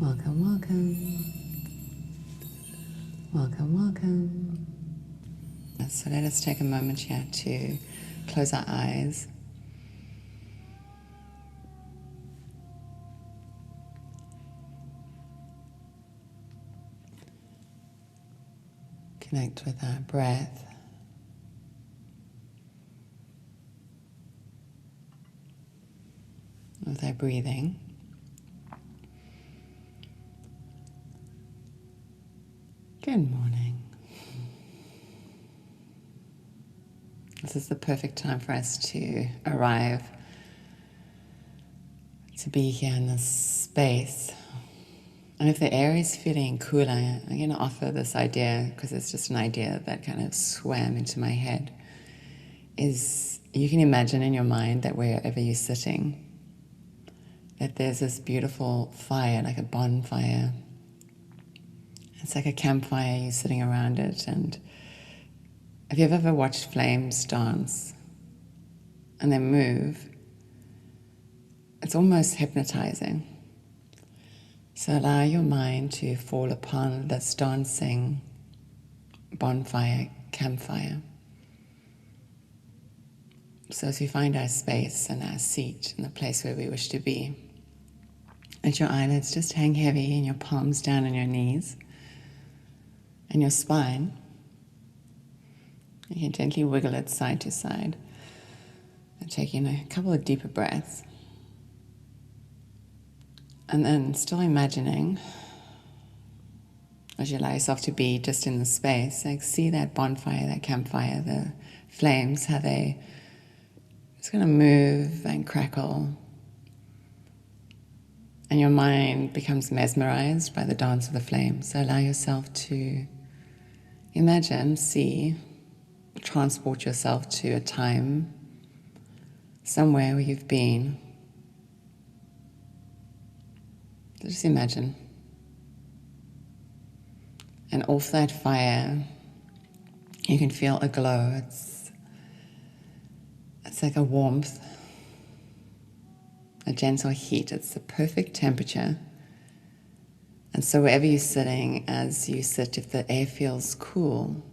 Welcome, welcome. Welcome, welcome. So let us take a moment here to close our eyes. Connect with our breath. With our breathing. Good morning. This is the perfect time for us to arrive, to be here in this space. And if the air is feeling cooler, I'm going to offer this idea, because it's just an idea that kind of swam into my head, is you can imagine in your mind that wherever you're sitting, that there's this beautiful fire, like a bonfire. It's like a campfire, you're sitting around it. And have you ever watched flames dance and they move? It's almost hypnotizing. So allow your mind to fall upon this dancing bonfire, campfire. So as we find our space and our seat in the place where we wish to be, let your eyelids just hang heavy and your palms down on your knees and your spine. You can gently wiggle it side to side and take in a couple of deeper breaths. And then still imagining, as you allow yourself to be just in the space, like see that bonfire, that campfire, the flames, how they just going to move and crackle. And your mind becomes mesmerized by the dance of the flames. So allow yourself to imagine, see, transport yourself to a time, somewhere where you've been. So just imagine. And off that fire, you can feel a glow. It's like a warmth, a gentle heat. It's the perfect temperature. And so wherever you're sitting, as you sit, if the air feels cool,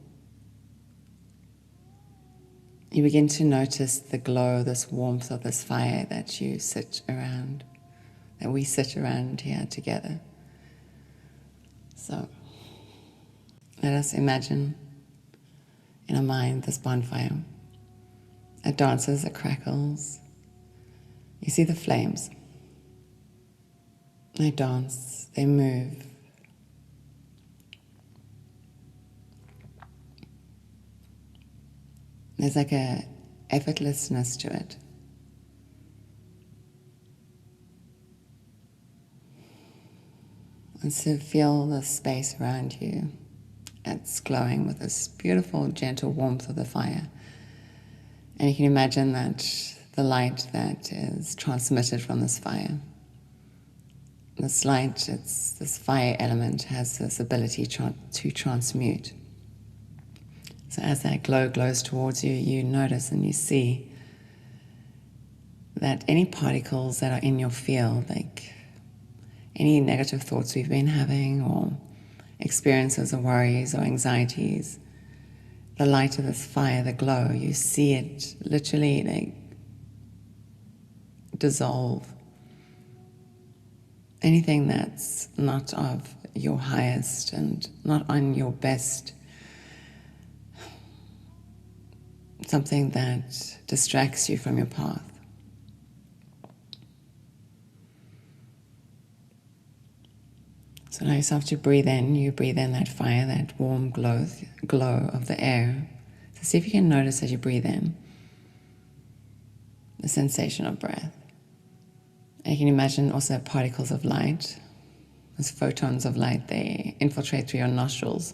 you begin to notice the glow, this warmth of this fire that you sit around, that we sit around here together. So let us imagine in our mind this bonfire. It dances, it crackles. You see the flames. They dance, they move. There's like a effortlessness to it. And so feel the space around you. It's glowing with this beautiful, gentle warmth of the fire. And you can imagine that the light that is transmitted from this fire, this light, this fire element has this ability to transmute. So as that glow glows towards you, you notice and you see that any particles that are in your field, like any negative thoughts we've been having or experiences or worries or anxieties, the light of this fire, the glow, you see it literally like dissolve. Anything that's not of your highest and not on your best, something that distracts you from your path. So allow yourself to breathe in. You breathe in that fire, that warm glow of the air. So see if you can notice as you breathe in the sensation of breath. And you can imagine also particles of light, those photons of light, they infiltrate through your nostrils.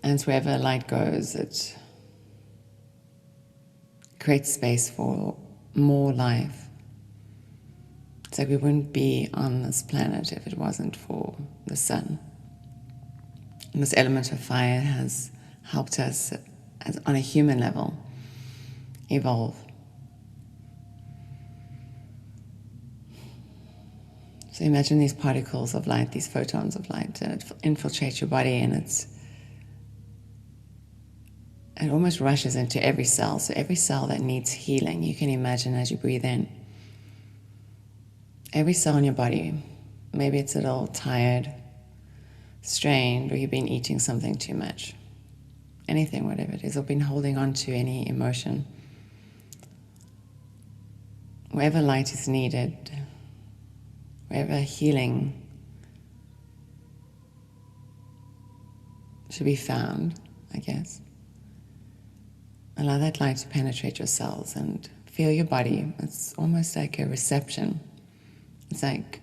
And so wherever light goes, it creates space for more life. It's like we wouldn't be on this planet if it wasn't for the sun. And this element of fire has helped us, on a human level, evolve. So imagine these particles of light, these photons of light, and it infiltrates your body, and it almost rushes into every cell. So every cell that needs healing, you can imagine as you breathe in. Every cell in your body, maybe it's a little tired, strained, or you've been eating something too much. Anything, whatever it is, or been holding on to any emotion. Wherever light is needed, wherever healing should be found, I guess. Allow that light to penetrate your cells and feel your body. It's almost like a reception. It's like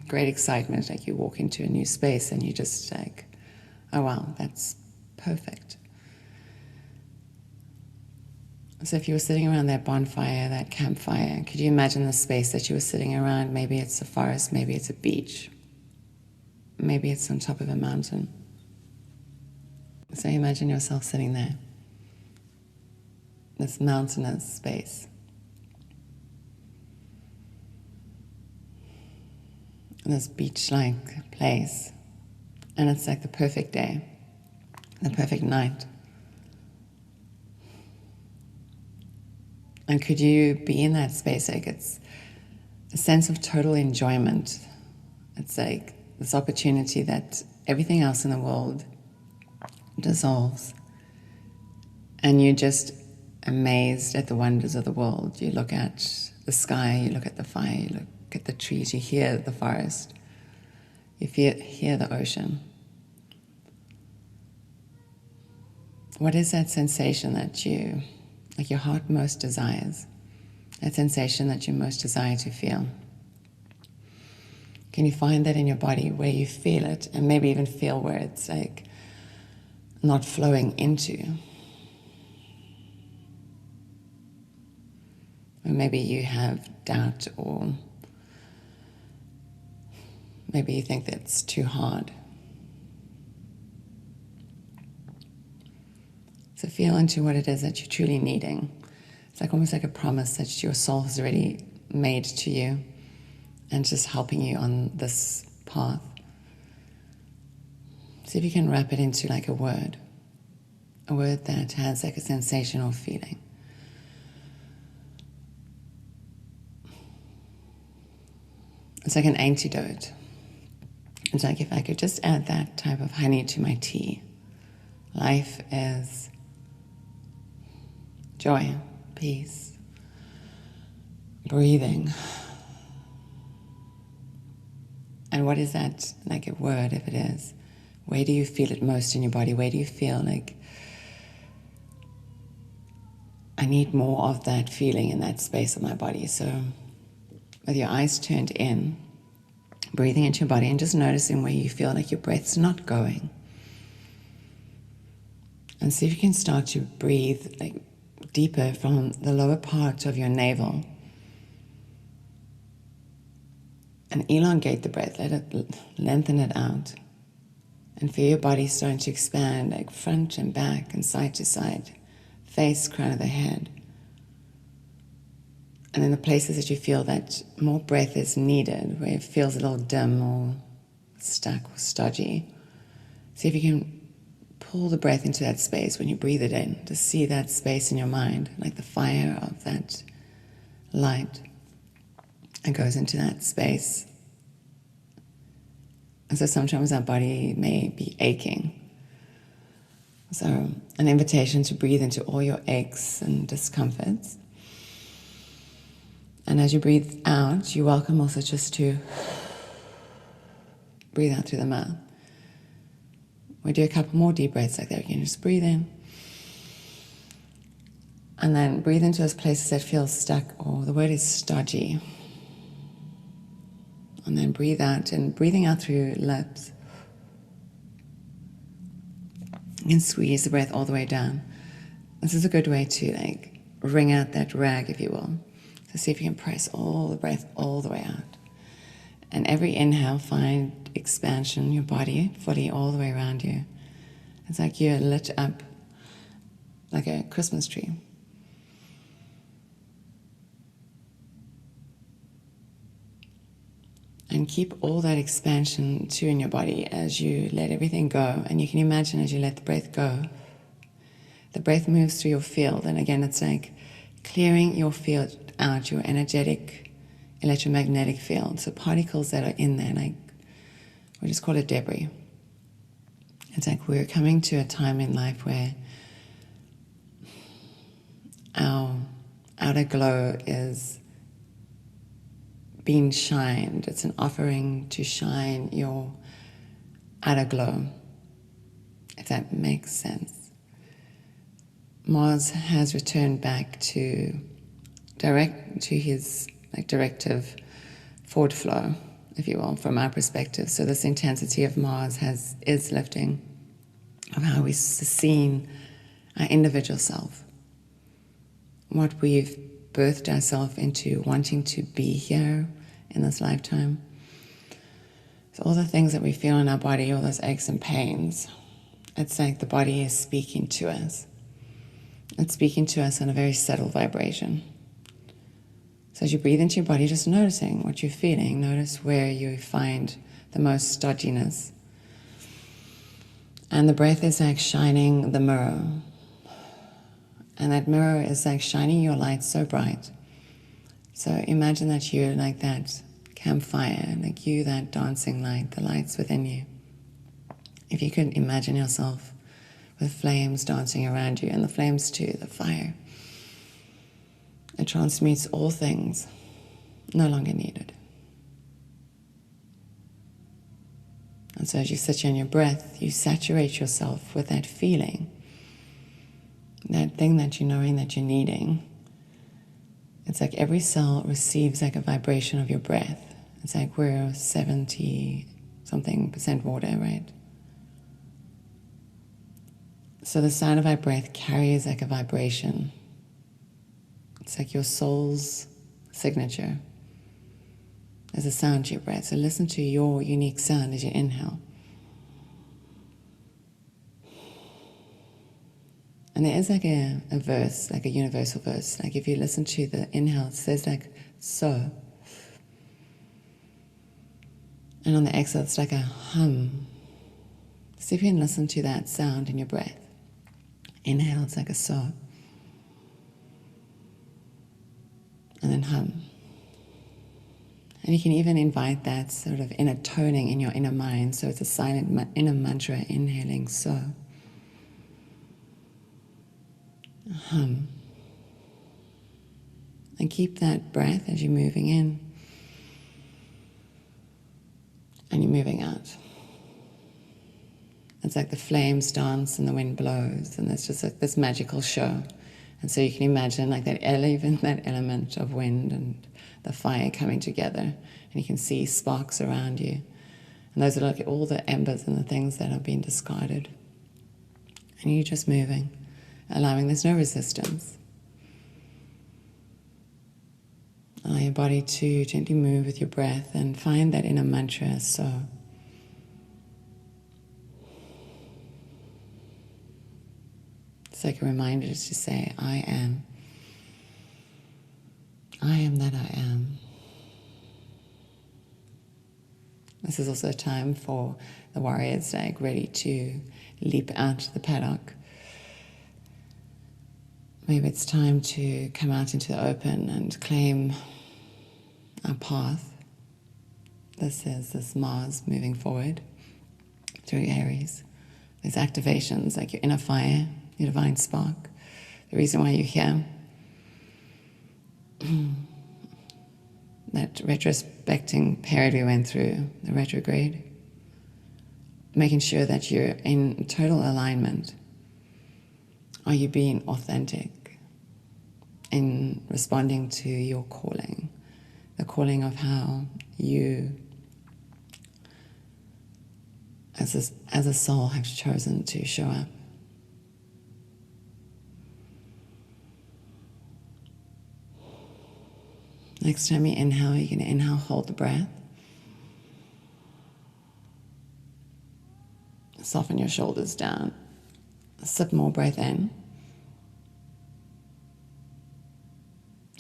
great excitement, like you walk into a new space and you just like, oh wow, that's perfect. So if you were sitting around that bonfire, that campfire, could you imagine the space that you were sitting around? Maybe it's a forest, maybe it's a beach, maybe it's on top of a mountain. So imagine yourself sitting there, this mountainous space. This beach-like place, and it's like the perfect day, the perfect night. And could you be in that space? Like it's a sense of total enjoyment. It's like this opportunity that everything else in the world dissolves, and you're just amazed at the wonders of the world. You look at the sky, you look at the fire, you look at the trees, you hear the forest, you hear the ocean. What is that sensation that like your heart most desires? That sensation that you most desire to feel? Can you find that in your body where you feel it, and maybe even feel where it's like not flowing into? Or maybe you have doubt, or maybe you think that's too hard. So feel into what it is that you're truly needing. It's like almost like a promise that your soul has already made to you, and just helping you on this path. See if you can wrap it into like a word that has like a sensation or feeling. It's like an antidote. It's like if I could just add that type of honey to my tea. Life is joy, peace, breathing. And what is that, like a word, if it is? Where do you feel it most in your body? Where do you feel like, I need more of that feeling in that space of my body? So with your eyes turned in, breathing into your body and just noticing where you feel like your breath's not going. And see if you can start to breathe like deeper from the lower part of your navel. And elongate the breath, let it lengthen it out. And feel your body starting to expand like front and back and side to side, face, crown of the head. And in the places that you feel that more breath is needed, where it feels a little dim or stuck or stodgy, see if you can pull the breath into that space when you breathe it in, to see that space in your mind, like the fire of that light. It goes into that space. And so sometimes our body may be aching. So an invitation to breathe into all your aches and discomforts. And as you breathe out, you're welcome also just to breathe out through the mouth. We do a couple more deep breaths like that. You can just breathe in. And then breathe into those places that feel stuck, or the word is stodgy. And then breathe out, and breathing out through your lips. You can squeeze the breath all the way down. This is a good way to like wring out that rag, if you will. So see if you can press all the breath all the way out. And every inhale, find expansion in your body, fully all the way around you. It's like you're lit up like a Christmas tree. And keep all that expansion too in your body as you let everything go. And you can imagine as you let the breath go, the breath moves through your field. And again, it's like clearing your field out, your energetic, electromagnetic field. So particles that are in there, like we just call it debris. It's like we're coming to a time in life where our outer glow is being shined. It's an offering to shine your outer glow, if that makes sense. Mars has returned back to his directive forward flow, if you will, from our perspective. So this intensity of Mars is lifting of how we've seen our individual self, what we've birthed ourselves into wanting to be here in this lifetime. So all the things that we feel in our body, all those aches and pains, it's like the body is speaking to us. It's speaking to us on a very subtle vibration. So as you breathe into your body, just noticing what you're feeling. Notice where you find the most stodginess. And the breath is like shining the mirror. And that mirror is like shining your light so bright. So imagine that you're like that campfire, like you, that dancing light, the light's within you. If you could imagine yourself with flames dancing around you, and the flames too, the fire. It transmutes all things no longer needed. And so as you sit here in your breath, you saturate yourself with that feeling, that thing that you're knowing that you're needing. It's like every cell receives like a vibration of your breath. It's like we're 70-something% water, right? So the sound of our breath carries like a vibration. It's like your soul's signature. There's a sound to your breath. So listen to your unique sound as you inhale. And there is like a verse, like a universal verse. Like if you listen to the inhale, it says like so. And on the exhale, it's like a hum. See if you can listen to that sound in your breath. Inhale, it's like a so. And then hum. And you can even invite that sort of inner toning in your inner mind. So it's a silent inner mantra, inhaling so. Hum. And keep that breath as you're moving in and you're moving out. It's like the flames dance and the wind blows, and there's just like this magical show. And so you can imagine like that element of wind and the fire coming together, and you can see sparks around you. And those are like all the embers and the things that have been discarded. And you're just moving, allowing there's no resistance. Allow your body to gently move with your breath and find that inner mantra, so. It's like a reminder just to say, I am. I am that I am. This is also a time for the warriors, like ready to leap out the paddock. Maybe it's time to come out into the open and claim our path. This is this Mars moving forward through Aries. There's activations like your inner fire, your divine spark, the reason why you're here. That retrospecting period we went through, the retrograde, making sure that you're in total alignment. Are you being authentic in responding to your calling? The calling of how you, as a soul, have chosen to show up. Next time you inhale, you can inhale, hold the breath. Soften your shoulders down. Sip more breath in.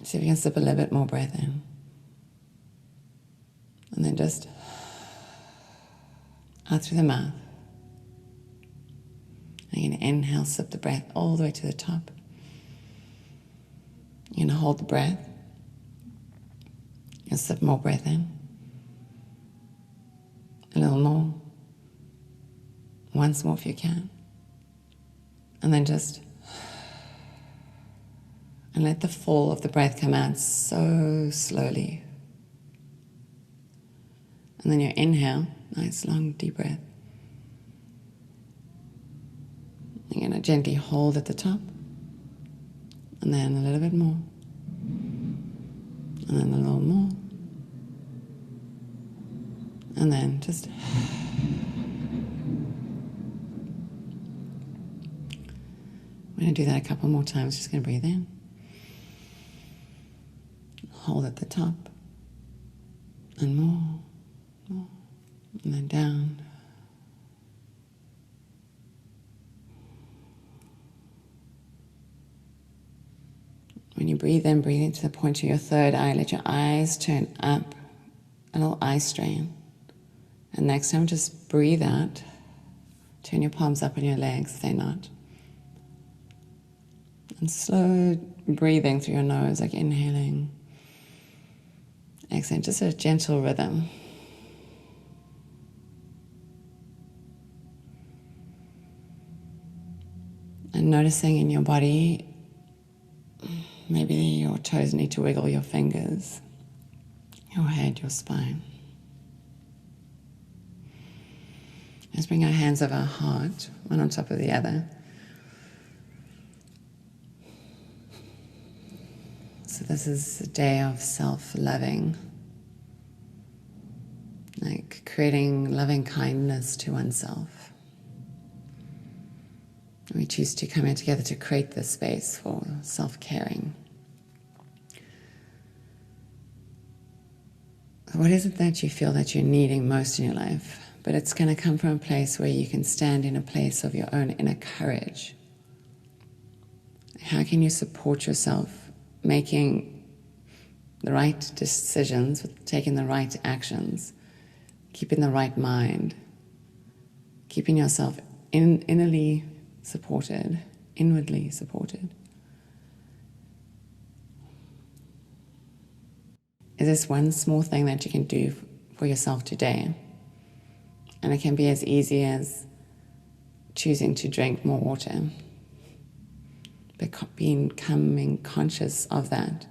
See if you can sip a little bit more breath in. And then just out through the mouth. And you're going to inhale, sip the breath all the way to the top. You're going to hold the breath. And sip more breath in. A little more. Once more if you can. And then just, and let the fall of the breath come out so slowly. And then you inhale, nice long deep breath. You're going to gently hold at the top. And then a little bit more. And then a little more. And then just we're going to do that a couple more times. Just going to breathe in. Hold at the top. And more. And then down. When you breathe in, breathe into the point of your third eye. Let your eyes turn up. A little eye strain. And next time, just breathe out. Turn your palms up on your legs if they're not. And slow breathing through your nose, like inhaling. Exhaling, just a gentle rhythm. And noticing in your body, maybe your toes need to wiggle, your fingers, your head, your spine. Let's bring our hands over our heart, one on top of the other. So this is a day of self-loving, like creating loving kindness to oneself. We choose to come in together to create this space for self-caring. What is it that you feel that you're needing most in your life? But it's going to come from a place where you can stand in a place of your own inner courage. How can you support yourself making the right decisions, taking the right actions, keeping the right mind, keeping yourself innerly supported, inwardly supported? Is this one small thing that you can do for yourself today? And it can be as easy as choosing to drink more water, becoming conscious of that,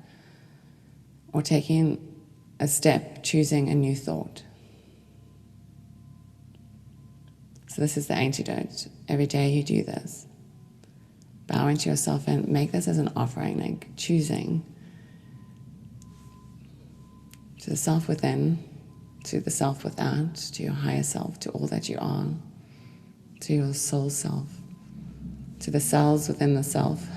or taking a step, choosing a new thought. So this is the antidote. Every day you do this. Bow into yourself and make this as an offering, like choosing to the self within, to the self without, to your higher self, to all that you are, to your soul self, to the cells within the self.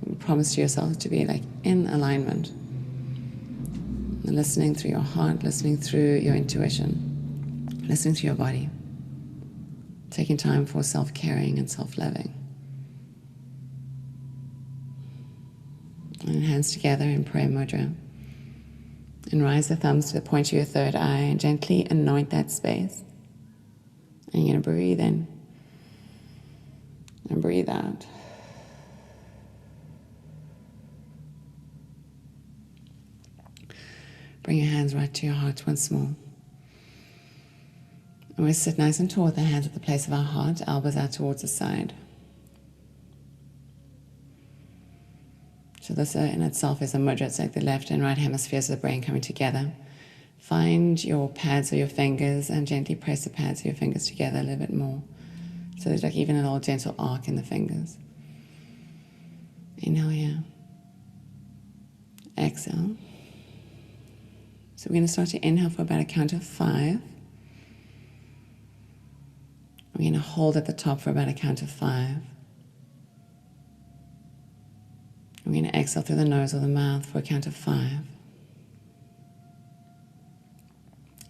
You promise to yourself to be like in alignment, listening through your heart, listening through your intuition, listening to your body, taking time for self-caring and self-loving. And hands together in prayer mudra. And rise the thumbs to the point of your third eye and gently anoint that space. And you're going to breathe in and breathe out. Bring your hands right to your heart once more. And we'll sit nice and tall with our hands at the place of our heart, elbows out towards the side. So this in itself is a mudra. It's like the left and right hemispheres of the brain coming together. Find your pads or your fingers and gently press the pads of your fingers together a little bit more. So there's like even a little gentle arc in the fingers. Inhale here. Exhale. So we're going to start to inhale for about a count of 5. We're going to hold at the top for about a count of 5. We're going to exhale through the nose or the mouth for a count of 5.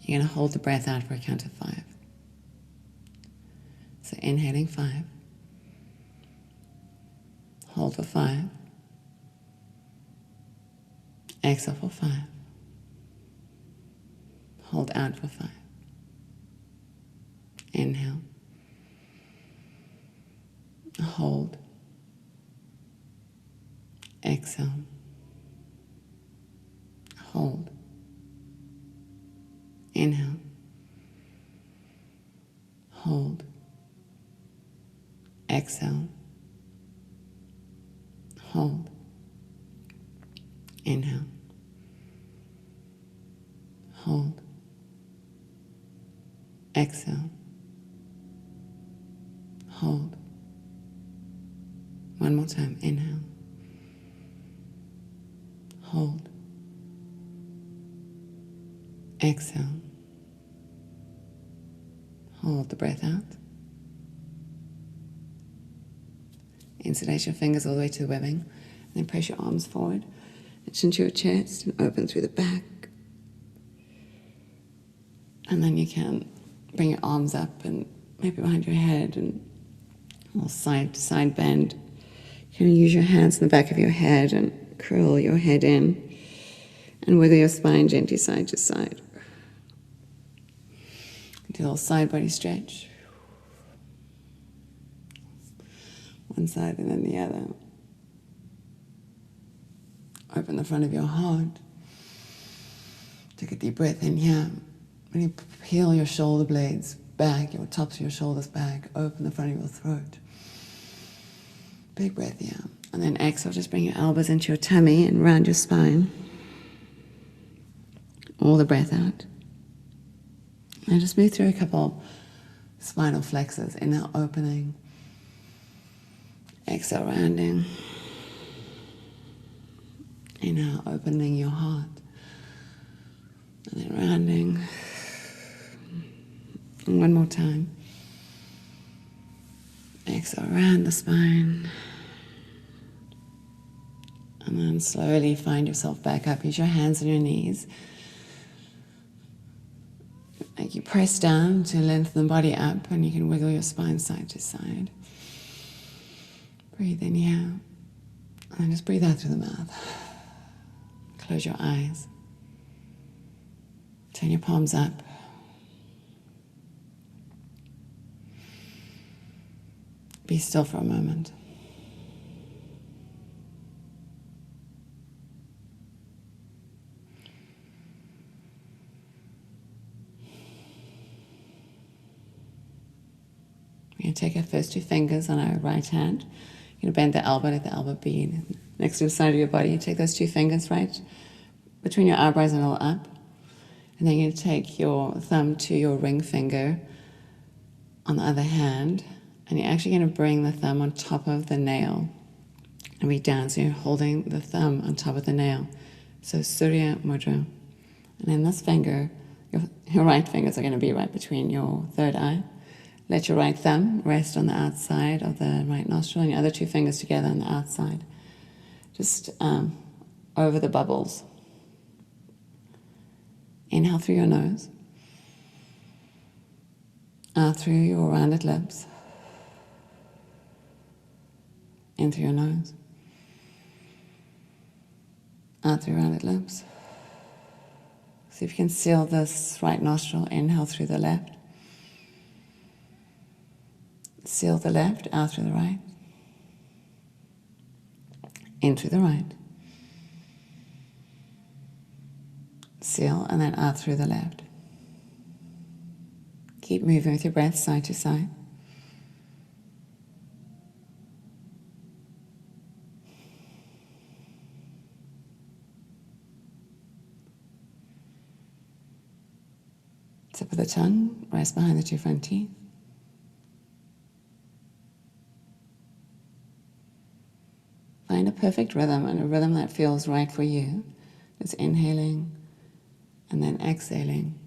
You're going to hold the breath out for a count of 5. So inhaling 5. Hold for 5. Exhale for 5. Hold out for 5. Inhale. Hold. Exhale. Hold. Inhale. Hold. Exhale. Hold. Inhale. Hold. Exhale. Hold. One more time. Inhale. Hold. Exhale. Hold the breath out. Insulate your fingers all the way to the webbing. And then press your arms forward. Chin to your chest and open through the back. And then you can bring your arms up and maybe behind your head and all side to side bend. You can use your hands in the back of your head and curl your head in and wiggle your spine gently side to side. Do a little side body stretch. One side and then the other. Open the front of your heart. Take a deep breath in here. When you peel your shoulder blades back, your tops of your shoulders back, open the front of your throat. Big breath here. And then exhale, just bring your elbows into your tummy and round your spine. All the breath out. And just move through a couple spinal flexors. Inhale, opening. Exhale, rounding. Inhale, opening your heart. And then rounding. And one more time. Exhale, round the spine. And then slowly find yourself back up. Use your hands on your knees. Like you press down to lengthen the body up, and you can wiggle your spine side to side. Breathe in here. And then just breathe out through the mouth. Close your eyes. Turn your palms up. Be still for a moment. We're going to take our first 2 fingers on our right hand. You're going to bend the elbow, let the elbow be next to the side of your body. You take those 2 fingers right between your eyebrows and a little up. And then you're going to take your thumb to your ring finger on the other hand. And you're actually going to bring the thumb on top of the nail and reach down. So you're holding the thumb on top of the nail. So Surya Mudra. And then this finger, your right fingers are going to be right between your third eye. Let your right thumb rest on the outside of the right nostril and your other 2 fingers together on the outside. Just over the bubbles. Inhale through your nose. Out through your rounded lips. In through your nose. Out through your rounded lips. See if you can seal this right nostril. Inhale through the left. Seal the left, out through the right. In through the right. Seal, and then out through the left. Keep moving with your breath side to side. Tip of the tongue, rest behind the 2 front teeth. Find a perfect rhythm, and a rhythm that feels right for you. It's inhaling and then exhaling.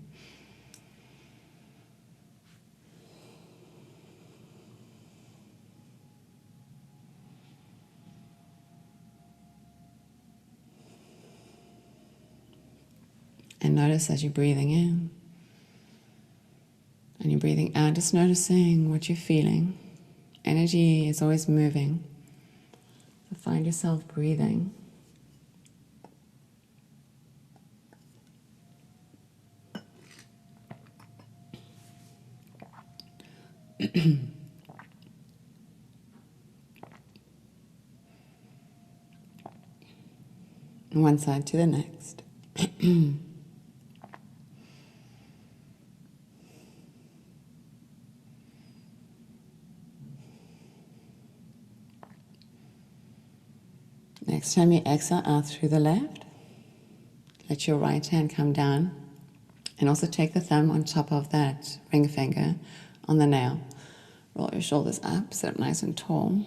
And notice as you're breathing in and you're breathing out, just noticing what you're feeling. Energy is always moving. So find yourself breathing. One side to the next. Next time you exhale out through the left, let your right hand come down and also take the thumb on top of that ring finger on the nail. Roll your shoulders up, sit up nice and tall.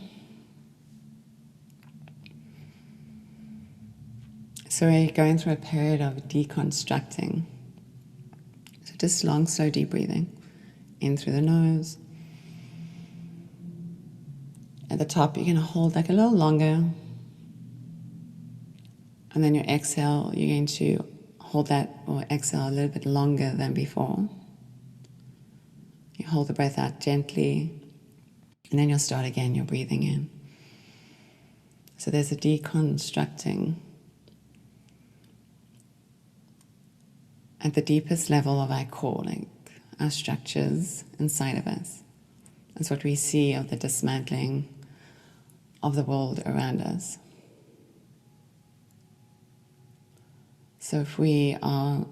So we're going through a period of deconstructing. So just long, slow, deep breathing. In through the nose. At the top, you're going to hold like a little longer. And then your exhale, you're going to hold that or exhale a little bit longer than before. You hold the breath out gently. And then you'll start again, you're breathing in. So there's a deconstructing at the deepest level of our core, like our structures inside of us. That's what we see of the dismantling of the world around us. So if we are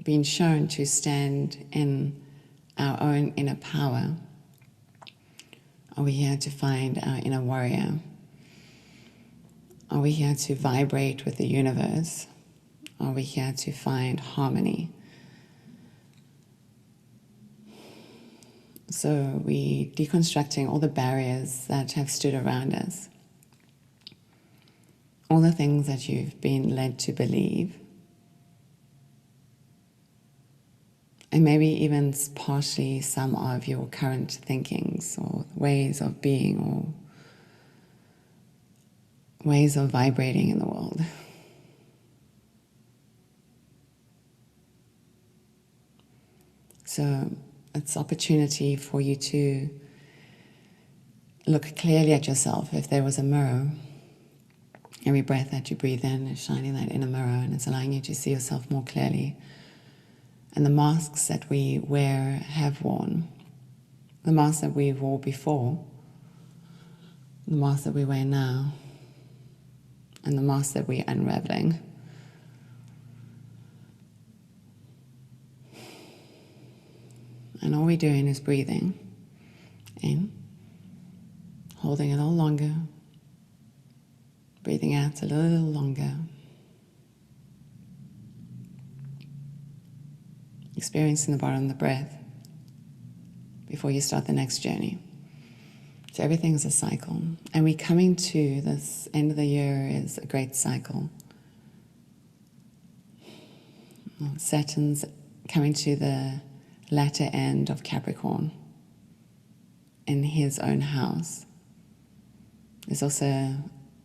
being shown to stand in our own inner power, are we here to find our inner warrior? Are we here to vibrate with the universe? Are we here to find harmony? So we deconstructing all the barriers that have stood around us, all the things that you've been led to believe, and maybe even partially some of your current thinkings or ways of being or ways of vibrating in the world. So it's opportunity for you to look clearly at yourself. If there was a mirror, every breath that you breathe in is shining that inner mirror and it's allowing you to see yourself more clearly. And the masks that we wear, have worn, the masks that we wore before, the masks that we wear now, and the masks that we're unraveling. And all we're doing is breathing in, holding a little longer, breathing out a little longer, experiencing the bottom of the breath before you start the next journey. So everything's a cycle. And we're coming to this end of the year is a great cycle. Saturn's coming to the latter end of Capricorn in his own house. There's also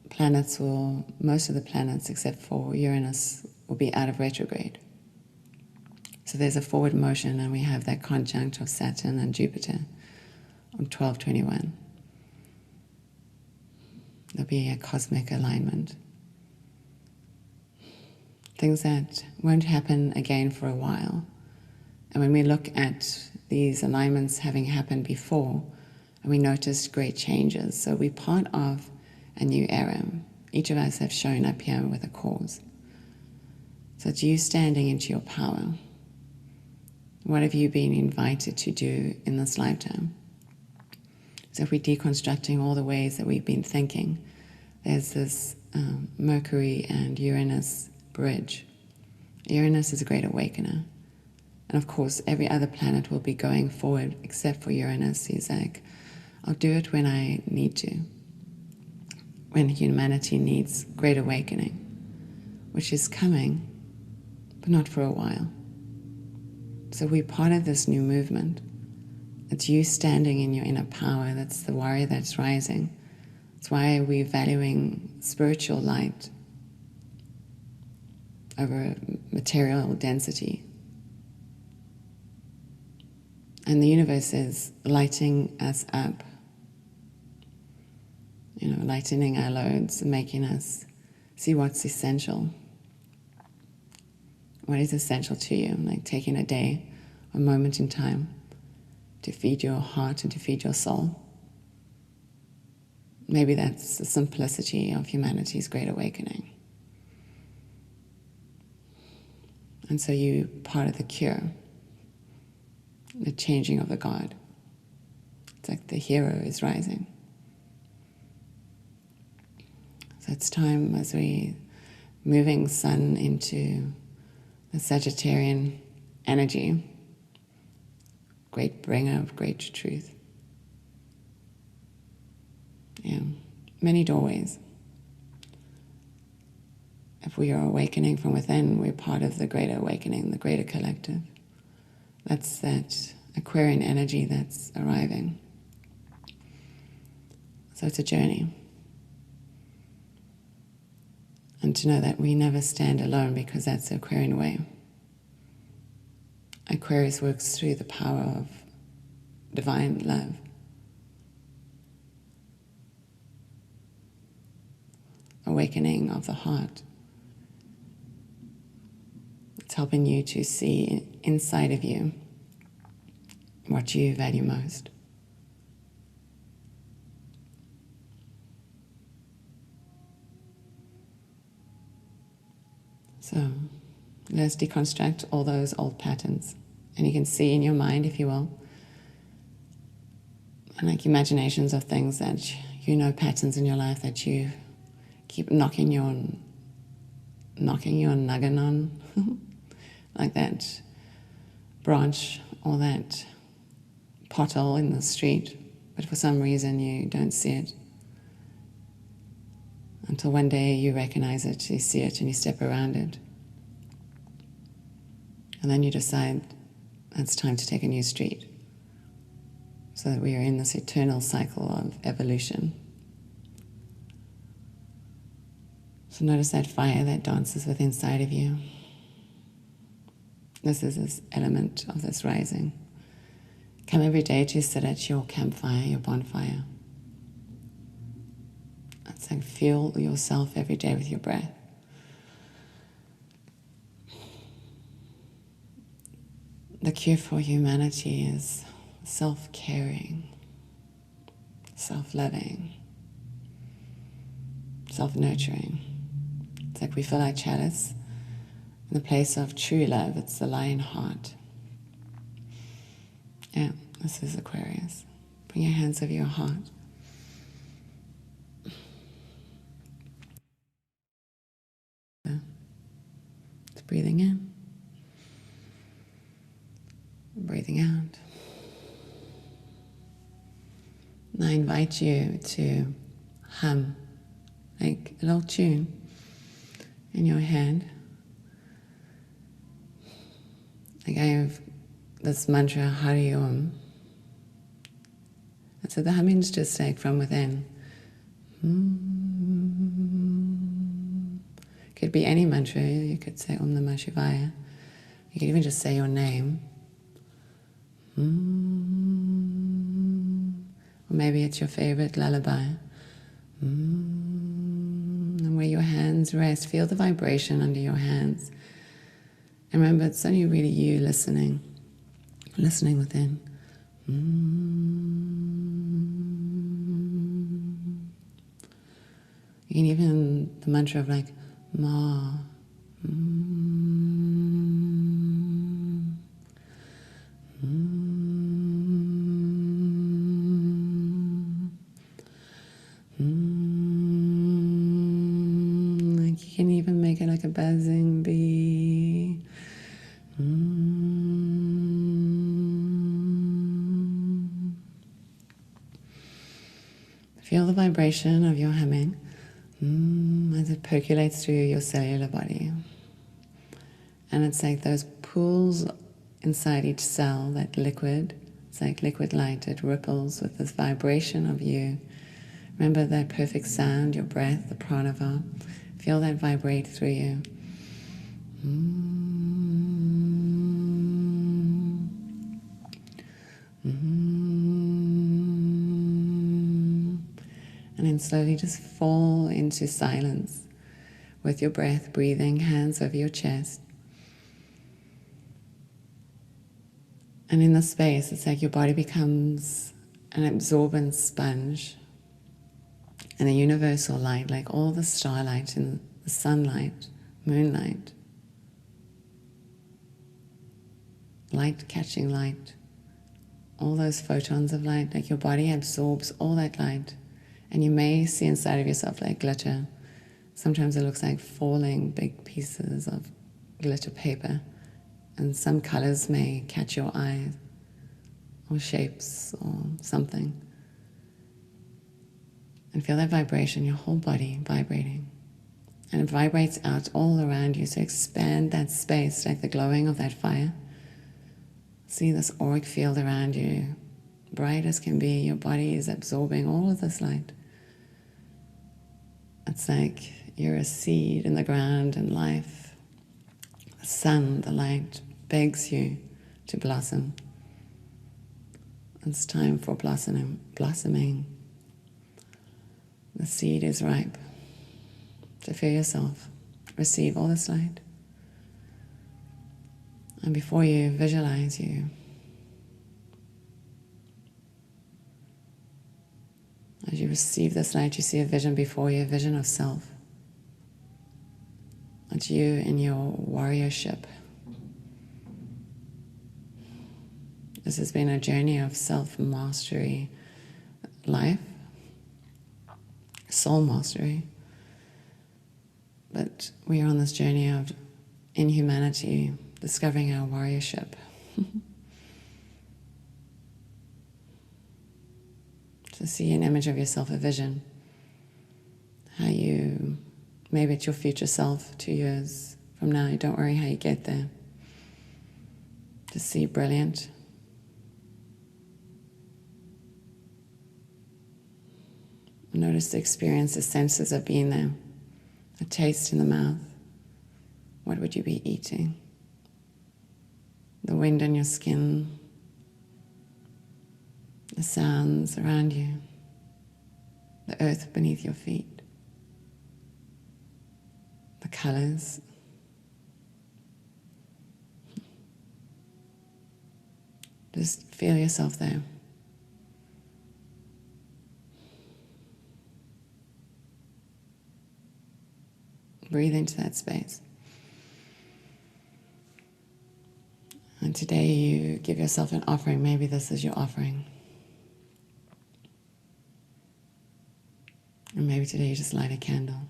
planets, or most of the planets except for Uranus, will be out of retrograde. So there's a forward motion, and we have that conjunct of Saturn and Jupiter on 12/21. There'll be a cosmic alignment. Things that won't happen again for a while. And when we look at these alignments having happened before, and we notice great changes, so we're part of a new era. Each of us have shown up here with a cause. So it's you standing into your power. What have you been invited to do in this lifetime? So if we're deconstructing all the ways that we've been thinking, there's this Mercury and Uranus bridge. Uranus is a great awakener. And of course, every other planet will be going forward except for Uranus. He's like, I'll do it when I need to, when humanity needs great awakening, which is coming, but not for a while. So we're part of this new movement. It's you standing in your inner power. That's the warrior that's rising. That's why we're valuing spiritual light over material density. And the universe is lighting us up, lightening our loads and making us see what's essential. What is essential to you, like taking a day, a moment in time, to feed your heart and to feed your soul. Maybe that's the simplicity of humanity's great awakening. And so you part of the cure, the changing of the guard. It's like the hero is rising. So it's time, as we moving sun into the Sagittarian energy, great bringer of great truth. Yeah, many doorways. If we are awakening from within, we're part of the greater awakening, the greater collective. That's that Aquarian energy that's arriving. So it's a journey. And to know that we never stand alone, because that's the Aquarian way. Aquarius works through the power of divine love. Awakening of the heart. It's helping you to see inside of you what you value most. So let's deconstruct all those old patterns. And you can see in your mind, if you will, and like imaginations of things that you know, patterns in your life that you keep knocking your noggin on, like that branch or that pothole in the street, but for some reason you don't see it. Until one day you recognize it, you see it, and you step around it. And then you decide it's time to take a new street. So that we are in this eternal cycle of evolution. So notice that fire that dances within inside of you. This is this element of this rising. Come every day to sit at your campfire, your bonfire. It's like fuel yourself every day with your breath. The cure for humanity is self-caring, self-loving, self-nurturing. It's like we fill our chalice in the place of true love. It's the lion heart. Yeah, this is Aquarius. Bring your hands over your heart. It's breathing in, breathing out. And I invite you to hum like a little tune in your head. Like I have this mantra, Hari Om. And so the humming is just like from within. Could be any mantra. You could say Om Namah Shivaya. You could even just say your name. Or maybe it's your favorite lullaby. And where your hands rest, feel the vibration under your hands. And remember, it's only really you listening within. You can even, the mantra of like, Ma. Like you can even make it like a buzzing bee. Feel the vibration of your humming as it percolates through your cellular body. And it's like those pools inside each cell, that liquid. It's like liquid light. It ripples with this vibration of you. Remember that perfect sound, your breath, the pranava. Feel that vibrate through you. And then slowly just fall into silence with your breath, breathing, hands over your chest. And in this space, it's like your body becomes an absorbent sponge and a universal light, like all the starlight and the sunlight, moonlight, light catching light, all those photons of light, like your body absorbs all that light. And you may see inside of yourself like glitter. Sometimes it looks like falling big pieces of glitter paper. And some colors may catch your eye, or shapes, or something. And feel that vibration, your whole body vibrating. And it vibrates out all around you, so expand that space like the glowing of that fire. See this auric field around you, bright as can be. Your body is absorbing all of this light. It's like you're a seed in the ground and life. The sun, the light, begs you to blossom. It's time for blossoming. The seed is ripe. So feel yourself receive all this light. And before you, visualize you. As you receive this light, you see a vision before you, a vision of self. It's you in your warriorship. This has been a journey of self-mastery, life, soul mastery. But we are on this journey of, in humanity, discovering our warriorship. To see an image of yourself, a vision. How you, maybe it's your future self 2 years from now. Don't worry how you get there. To see brilliant. Notice the experience, the senses of being there. A taste in the mouth. What would you be eating? The wind on your skin. The sounds around you. The earth beneath your feet. The colors. Just feel yourself there. Breathe into that space. And today you give yourself an offering. Maybe this is your offering. And maybe today you just light a candle.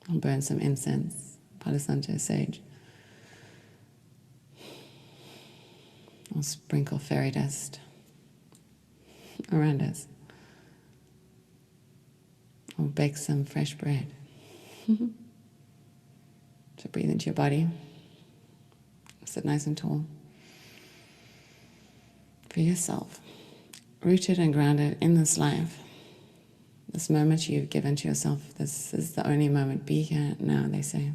Or burn some incense, Palo Santo, sage. Or sprinkle fairy dust around us. Or bake some fresh bread. So breathe into your body. Sit nice and tall. For yourself. Rooted and grounded in this life. This moment you've given to yourself. This is the only moment. Be here now, they say.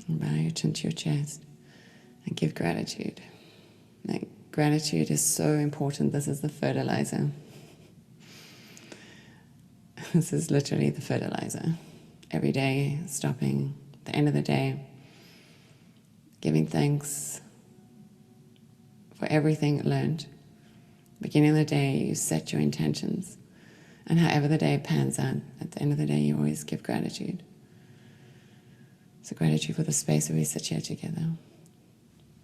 And bow your chin to your chest. And give gratitude. Like, gratitude is so important. This is the fertilizer. This is literally the fertilizer. Every day, stopping, at the end of the day, giving thanks for everything learned. Beginning of the day, you set your intentions. And however the day pans out, at the end of the day, you always give gratitude. So gratitude for the space where we sit here together.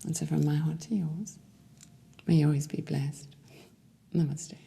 And so from my heart to yours, may you always be blessed. Namaste.